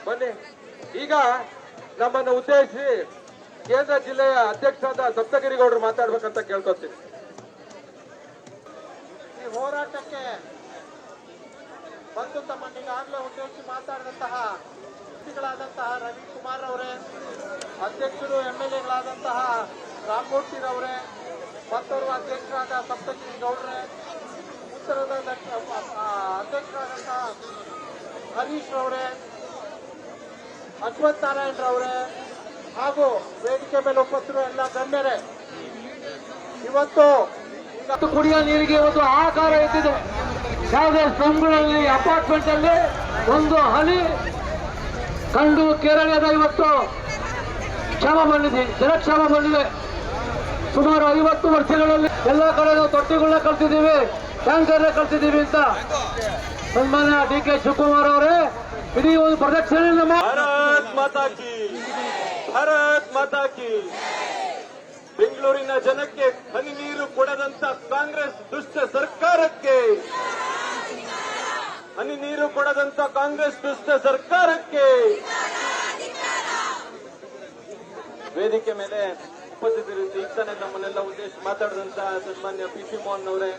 ಬನ್ನಿ. ಈಗ ನಮ್ಮನ್ನು ಉದ್ದೇಶಿಸಿ ಕೇಂದ್ರ ಜಿಲ್ಲೆಯ ಅಧ್ಯಕ್ಷರಾದ ಸಪ್ತಗಿರಿಗೌಡರು ಮಾತಾಡ್ಬೇಕಂತ ಕೇಳ್ಕೊತೀನಿ. ಈ ಹೋರಾಟಕ್ಕೆ ಬಂದು ತಮ್ಮನ್ನೀಗಾಗಲೇ ಉದ್ದೇಶಿಸಿ ಮಾತಾಡಿದಂತಹ ವ್ಯಕ್ತಿಗಳಾದಂತಹ ರವಿಕುಮಾರ್ ಅವರೇ, ಅಧ್ಯಕ್ಷರು MLAಗಳಾದಂತಹ ರಾಮಮೂರ್ತಿರವರೇ, ಮತ್ತೋರ್ವ ಅಧ್ಯಕ್ಷರಾದ ಸಪ್ತಗಿರಿಗೌಡ್ರೆ, ಉತ್ತರದ ಅಧ್ಯಕ್ಷರಾದಂತಹ ಹರೀಶ್ ರವರೇ, ಅಶ್ವಥ್ ನಾರಾಯಣ್ ರವರೇ ಹಾಗೂ ವೇದಿಕೆ ಮೇಲೆ ಉಪಸ್ಥಿತರು ಎಲ್ಲ ಗಣ್ಯರೇ, ಇವತ್ತು ಕುಡಿಯೋ ನೀರಿಗೆ ಒಂದು ಆಕಾರ ಎತ್ತಿದೆ. ಯಾವುದೇ ಸಂಘಗಳಲ್ಲಿ ಅಪಾರ್ಟ್ಮೆಂಟ್ ಅಲ್ಲಿ ಒಂದು ಹನಿ ಕಂಡು ಕೇರಳದ ಇವತ್ತು ಕ್ಷಾಮ ಬಂದಿದೆ, ಜನಕ್ಷಾಮ ಬಂದಿದೆ. ಸುಮಾರು 50 ವರ್ಷಗಳಲ್ಲಿ ಎಲ್ಲ ಕಡೆ ನಾವು ತೊಟ್ಟಿಗಳನ್ನ ಕಳ್ತಿದ್ದೀವಿ, ಟ್ಯಾಂಕರ್ನ ಕಳ್ತಿದ್ದೀವಿ ಅಂತ ಸನ್ಮಾನ್ಯ DK ಶಿವಕುಮಾರ್ ಅವರೇ ಇಡೀ ಒಂದು ಪ್ರದಕ್ಷಿಣೆ ನಮ್ಮ ಭಾರತ್ ಮಾತಾ ಕಿ. ಬೆಂಗಳೂರಿನ ಜನಕ್ಕೆ ಹನಿ ನೀರು ಕೊಡದಂತ ಕಾಂಗ್ರೆಸ್ ದುಷ್ಟ ಸರ್ಕಾರಕ್ಕೆ, ಹನಿ ನೀರು ಕೊಡದಂತ ಕಾಂಗ್ರೆಸ್ ದುಷ್ಟ ಸರ್ಕಾರಕ್ಕೆ. ವೇದಿಕೆ ಮೇಲೆ ಉಪಸ್ಥಿತರು ಈಗ ತಾನೇ ನಮ್ಮನ್ನೆಲ್ಲ ಉದ್ದೇಶಿಸಿ ಮಾತಾಡಿದಂತ ಸನ್ಮಾನ್ಯ PC ಮೋಹನ್ ಅವರೇ,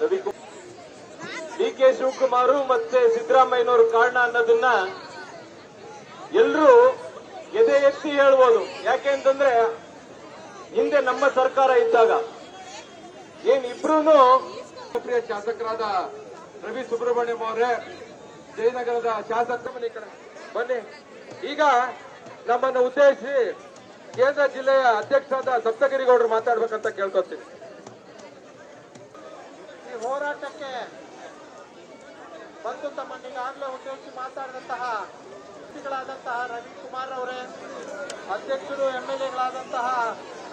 ರವಿಕುಮಾರ್, DK ಶಿವಕುಮಾರ್ ಮತ್ತೆ ಸಿದ್ದರಾಮಯ್ಯನವರು ಕಾರಣ ಅನ್ನೋದನ್ನ ಎಲ್ಲರೂ ಎದೆ ಎತ್ತಿ ಹೇಳ್ಬೋದು. ಯಾಕೆ ಅಂತಂದ್ರೆ ಹಿಂದೆ ನಮ್ಮ ಸರ್ಕಾರ ಇದ್ದಾಗ ಇಬ್ರು ಪ್ರಿಯ ಶಾಸಕರಾದ ರವಿ ಸುಬ್ರಹ್ಮಣ್ಯಂ ಅವರೇ, ಜಯನಗರದ ಶಾಸಕ ಬನ್ನಿ. ಈಗ ನಮ್ಮನ್ನು ಉದ್ದೇಶಿಸಿ ಕೇಂದ್ರ ಜಿಲ್ಲೆಯ ಅಧ್ಯಕ್ಷರಾದ ಸಪ್ತಗಿರಿಗೌಡರು ಮಾತಾಡ್ಬೇಕಂತ ಕೇಳ್ಕೊತೀನಿ. ಈ ಹೋರಾಟಕ್ಕೆ ಬಂದು ತಮ್ಮನ್ನೀಗಾಗಲೇ ಉದ್ದೇಶಿಸಿ ಮಾತಾಡಿದಂತಹ ವ್ಯಕ್ತಿಗಳಾದಂತಹ ರವಿಕುಮಾರ್ ಅವರೇ, ಅಧ್ಯಕ್ಷರು MLAಗಳಾದಂತಹ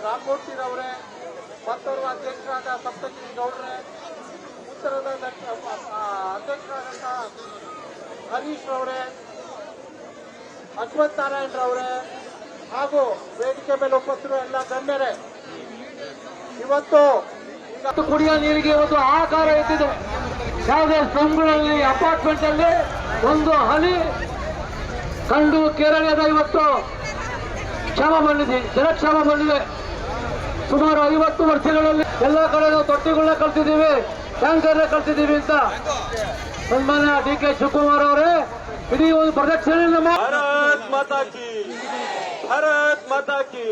ರಾಮಮೂರ್ತಿರವರೇ, ಮತ್ತೋರ್ವ ಅಧ್ಯಕ್ಷರಾದ ಸಪ್ತಗಿರಿಗೌಡ್ರೆ, ಉತ್ತರದ ಅಧ್ಯಕ್ಷರಾದಂತಹ ಹರೀಶ್ ರವರೇ, ಅಶ್ವಥ್ ನಾರಾಯಣ್ ರವರೇ ಹಾಗೂ ವೇದಿಕೆ ಮೇಲೆ ಉಪಸ್ಥಿತರು ಎಲ್ಲ ಗಣ್ಯರೇ, ಇವತ್ತು ಕುಡಿಯೋ ನೀರಿಗೆ ಒಂದು ಆಕಾರ ಎತ್ತಿದೆ. ಯಾವುದೇ ಸಂಘಗಳಲ್ಲಿ ಅಪಾರ್ಟ್ಮೆಂಟ್ ಅಲ್ಲಿ ಒಂದು ಹನಿ ಕಂಡು ಕೇರಳದ ಇವತ್ತು ಕ್ಷಾಮ ಬಂದಿದೆ, ಜನಕ್ಷಾಮ ಬಂದಿದೆ. ಸುಮಾರು 50 ವರ್ಷಗಳಲ್ಲಿ ಎಲ್ಲ ಕಡೆ ನಾವು ತೊಟ್ಟಿಗಳನ್ನ ಕಳ್ತಿದ್ದೀವಿ, ಟ್ಯಾಂಕರ್ನ ಕಳ್ತಿದ್ದೀವಿ ಅಂತ ಸನ್ಮಾನ್ಯ DK ಶಿವಕುಮಾರ್ ಅವರೇ ಇಡೀ ಒಂದು ಪ್ರದಕ್ಷಿಣೆ ನಮ್ಮ ಭಾರತ್ ಮಾತಾ ಕಿ.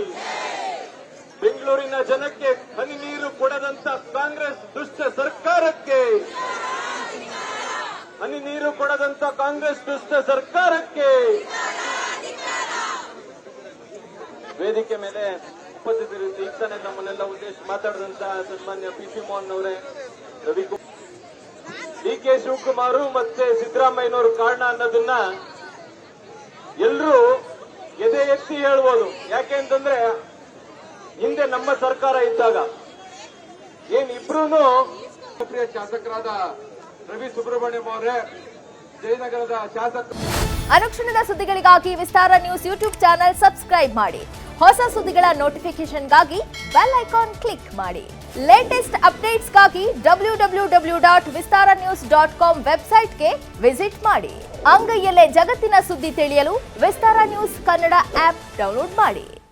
ಬೆಂಗಳೂರಿನ ಜನಕ್ಕೆ ಹನಿ ನೀರು ಕೊಡದಂತ ಕಾಂಗ್ರೆಸ್ ದುಷ್ಟ ಸರ್ಕಾರಕ್ಕೆ, ಹನಿ ನೀರು ಕೊಡದಂತ ಕಾಂಗ್ರೆಸ್ ದುಷ್ಟ ಸರ್ಕಾರಕ್ಕೆ. ವೇದಿಕೆ ಮೇಲೆ ಉಪಸ್ಥಿತರು ಈಗ ತಾನೇ ನಮ್ಮನ್ನೆಲ್ಲ ಉದ್ದೇಶಿಸಿ ಮಾತಾಡಿದಂತ ಸನ್ಮಾನ್ಯ PC ಮೋಹನ್ ಅವರೇ, ರವಿಕುಮಾರ್, DK ಶಿವಕುಮಾರ್ ಮತ್ತೆ ಸಿದ್ದರಾಮಯ್ಯನವರು ಕಾರಣ ಅನ್ನೋದನ್ನ ಎಲ್ಲರೂ ಎದೆ ಎತ್ತಿ ಹೇಳ್ಬೋದು. ಯಾಕೆ ಅಂತಂದ್ರೆ ಹಿಂದೆ ನಮ್ಮ ಸರ್ಕಾರ ಇದ್ದಾಗ ಇಬ್ರು ಪ್ರಿಯ ಶಾಸಕರಾದ ರವಿ ಸುಬ್ರಹ್ಮಣ್ಯಂ ಅವರೇ, ಜಯನಗರದ ಶಾಸಕ. ಅನುಕ್ಷಣದ ಸುದ್ದಿಗಳಿಗಾಗಿ ವಿಸ್ತಾರ ನ್ಯೂಸ್ ಯೂಟ್ಯೂಬ್ ಚಾನೆಲ್ ಸಬ್ಸ್ಕ್ರೈಬ್ ಮಾಡಿ. ಹೊಸ ಸುದ್ದಿಗಳ ನೋಟಿಫಿಕೇಶನ್ಗಾಗಿ ಬೆಲ್ ಐಕಾನ್ ಕ್ಲಿಕ್ ಮಾಡಿ. ಲೇಟೆಸ್ಟ್ ಅಪ್ಡೇಟ್ಸ್ಗಾಗಿ www.vistaranews.com ವೆಬ್ಸೈಟ್ಗೆ ವಿಸಿಟ್ ಮಾಡಿ. ಅಂಗೈಯಲ್ಲೇ ಜಗತ್ತಿನ ಸುದ್ದಿ ತಿಳಿಯಲು ವಿಸ್ತಾರ ನ್ಯೂಸ್ ಕನ್ನಡ ಆಪ್ ಡೌನ್ಲೋಡ್ ಮಾಡಿ.